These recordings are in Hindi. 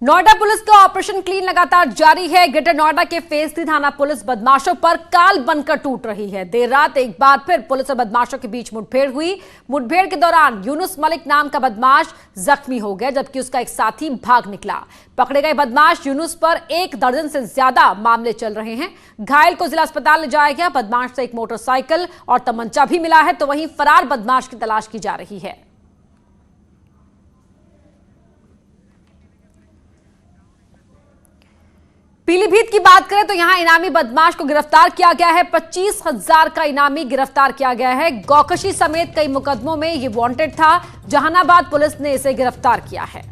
नोएडा पुलिस का ऑपरेशन क्लीन लगातार जारी है। ग्रेटर नोएडा के फेज 3 थाना पुलिस बदमाशों पर काल बनकर टूट रही है। देर रात एक बार फिर पुलिस और बदमाशों के बीच मुठभेड़ हुई। मुठभेड़ के दौरान यूनुस मलिक नाम का बदमाश जख्मी हो गया, जबकि उसका एक साथी भाग निकला। पकड़े गए बदमाश यूनुस पर 1 दर्जन से ज्यादा मामले चल रहे हैं। घायल को जिला अस्पताल ले जाया गया। बदमाश से एक मोटरसाइकिल और तमंचा भी मिला है, तो वहीं फरार बदमाश की तलाश की जा रही है। पीलीभीत की बात करें तो यहां इनामी बदमाश को गिरफ्तार किया गया है। 25,000 का इनामी गिरफ्तार किया गया है। गौकशी समेत कई मुकदमों में ये वांटेड था। जहानाबाद पुलिस ने इसे गिरफ्तार किया है।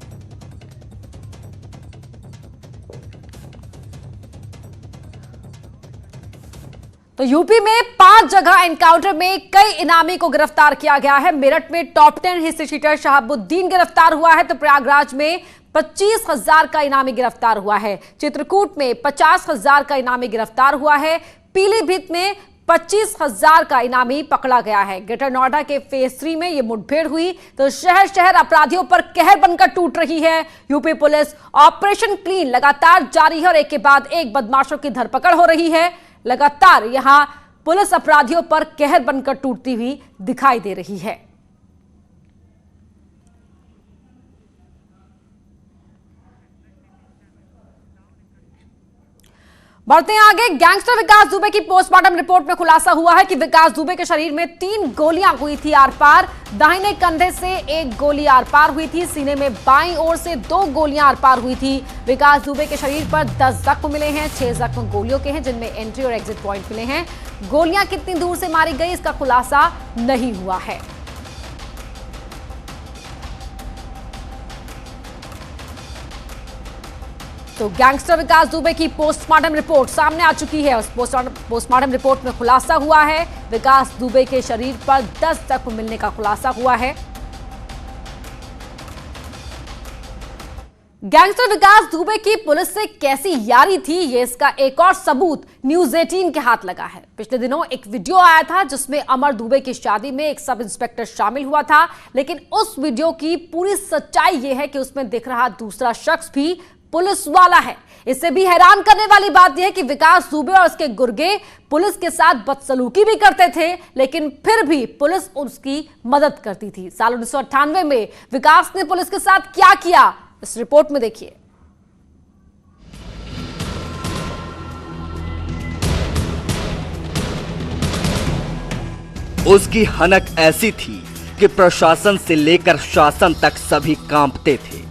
तो यूपी में 5 जगह एनकाउंटर में कई इनामी को गिरफ्तार किया गया है। मेरठ में टॉप 10 हिस्ट्री शीटर शहाबुद्दीन गिरफ्तार हुआ है, तो प्रयागराज में 25,000 का इनामी गिरफ्तार हुआ है। चित्रकूट में 50,000 का इनामी गिरफ्तार हुआ है। पीलीभीत में 25,000 का इनामी पकड़ा गया है। ग्रेटर नोएडा के फेज 3 में यह मुठभेड़ हुई, तो शहर शहर अपराधियों पर कहर बनकर टूट रही है। यूपी पुलिस ऑपरेशन क्लीन लगातार जारी है और एक के बाद एक बदमाशों की धरपकड़ हो रही है। लगातार यहां पुलिस अपराधियों पर कहर बनकर टूटती हुई दिखाई दे रही है। बढ़ते हैं आगे। गैंगस्टर विकास दुबे की पोस्टमार्टम रिपोर्ट में खुलासा हुआ है कि विकास दुबे के शरीर में 3 गोलियां हुई थी आर पार। दाहिने कंधे से 1 गोली आर पार हुई थी। सीने में बाईं ओर से 2 गोलियां आर पार हुई थी। विकास दुबे के शरीर पर 10 जख्म मिले हैं। 6 जख्म गोलियों के हैं, जिनमें एंट्री और एग्जिट पॉइंट मिले हैं। गोलियां कितनी दूर से मारी गई, इसका खुलासा नहीं हुआ है। तो गैंगस्टर विकास दुबे की पोस्टमार्टम रिपोर्ट सामने आ चुकी है। उस पोस्टमार्टम रिपोर्ट में खुलासा हुआ है, विकास दुबे के शरीर पर 10 जख्म मिलने का खुलासा हुआ है। गैंगस्टर विकास दुबे की पुलिस से कैसी यारी थी, ये इसका एक और सबूत न्यूज 18 के हाथ लगा है। पिछले दिनों एक वीडियो आया था जिसमें अमर दुबे की शादी में एक सब इंस्पेक्टर शामिल हुआ था, लेकिन उस वीडियो की पूरी सच्चाई यह है कि उसमें दिख रहा दूसरा शख्स भी पुलिस वाला है। इससे भी हैरान करने वाली बात यह है कि विकास दुबे और उसके गुर्गे पुलिस के साथ बदसलूकी भी करते थे, लेकिन फिर भी पुलिस उसकी मदद करती थी। साल 1998 में विकास ने पुलिस के साथ क्या किया, इस रिपोर्ट में देखिए। उसकी हनक ऐसी थी कि प्रशासन से लेकर शासन तक सभी कांपते थे।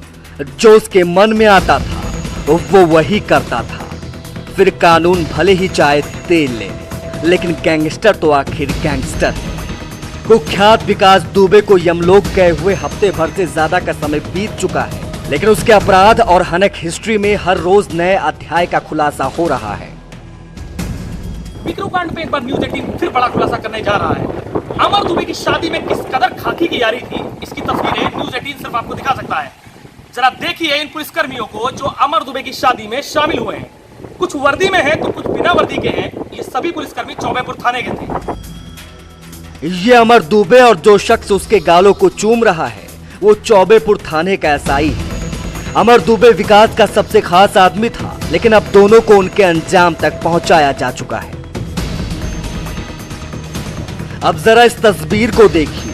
जो उसके मन में आता था वो वही करता था। फिर कानून भले ही चाहे तेल ले, लेकिन गैंगस्टर तो आखिर गैंगस्टर है। कुख्यात विकास दुबे को यमलोक गए हुए हफ्ते भर से ज्यादा का समय बीत चुका है, लेकिन उसके अपराध और हनक हिस्ट्री में हर रोज नए अध्याय का खुलासा हो रहा है। विक्रू कांड पे एक बार न्यूज 18 फिर बड़ा खुलासा करने जा रहा है। अमर दुबे की शादी में किस कदर खाकी की यारी थी, इसकी तस्वीरें न्यूज 18 सिर्फ आपको दिखा सकता है। जरा देखिए इन पुलिसकर्मियों को जो अमर दुबे की शादी में शामिल हुए हैं। कुछ वर्दी में हैं तो कुछ बिना वर्दी के हैं। ये सभी पुलिसकर्मी चौबेपुर थाने के थे। ये अमर दुबे और जो शख्स उसके गालों को चूम रहा है वो चौबेपुर थाने का एसआई है। अमर दुबे विकास का सबसे खास आदमी था, लेकिन अब दोनों को उनके अंजाम तक पहुंचाया जा चुका है। अब जरा इस तस्वीर को देखिए।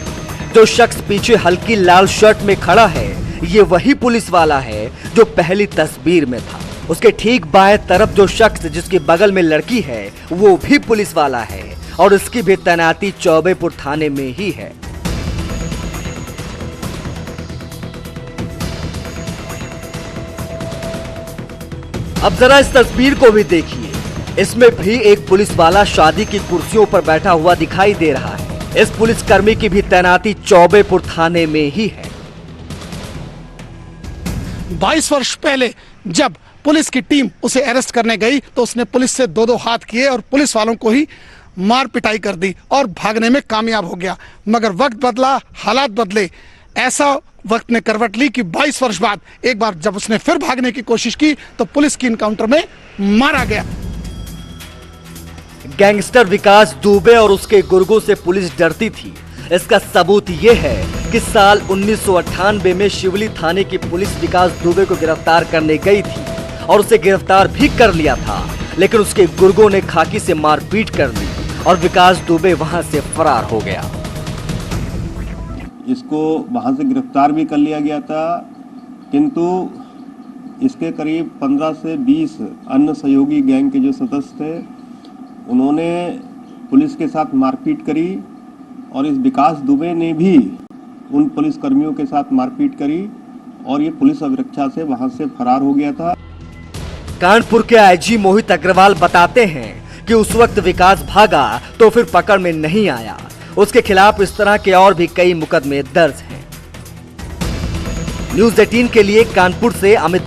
जो शख्स पीछे हल्की लाल शर्ट में खड़ा है ये वही पुलिस वाला है जो पहली तस्वीर में था। उसके ठीक बाएं तरफ जो शख्स जिसके बगल में लड़की है वो भी पुलिस वाला है और उसकी भी तैनाती चौबेपुर थाने में ही है। अब जरा इस तस्वीर को भी देखिए। इसमें भी एक पुलिस वाला शादी की कुर्सियों पर बैठा हुआ दिखाई दे रहा है। इस पुलिसकर्मी की भी तैनाती चौबेपुर थाने में ही है। 22 वर्ष पहले जब पुलिस की टीम उसे अरेस्ट करने गई तो उसने पुलिस से 2-2 हाथ किए और पुलिस वालों को ही मार पिटाई कर दी और भागने में कामयाब हो गया। मगर वक्त बदला, हालात बदले। ऐसा वक्त ने करवट ली कि 22 वर्ष बाद एक बार जब उसने फिर भागने की कोशिश की तो पुलिस की इनकाउंटर में मारा गया। गैंगस्टर विकास दुबे और उसके गुर्गों से पुलिस डरती थी, इसका सबूत ये है कि साल 1998 में शिवली थाने की पुलिस विकास दुबे को गिरफ्तार करने गई थी और उसे गिरफ्तार भी कर लिया था, लेकिन उसके गुर्गों ने खाकी से मारपीट कर दी और विकास दुबे वहां से फरार हो गया। इसको वहां से गिरफ्तार भी कर लिया गया था, किंतु इसके करीब 15 से 20 अन्य सहयोगी गैंग के जो सदस्य थे, उन्होंने पुलिस के साथ मारपीट करी और इस विकास दुबे ने भी उन पुलिस कर्मियों के साथ मारपीट करी और ये पुलिस अभिरक्षा से वहां से फरार हो गया था। कानपुर के आईजी मोहित अग्रवाल बताते हैं कि उस वक्त विकास भागा तो फिर पकड़ में नहीं आया। उसके खिलाफ इस तरह के और भी कई मुकदमे दर्ज हैं। न्यूज़ 18 के लिए कानपुर से अमित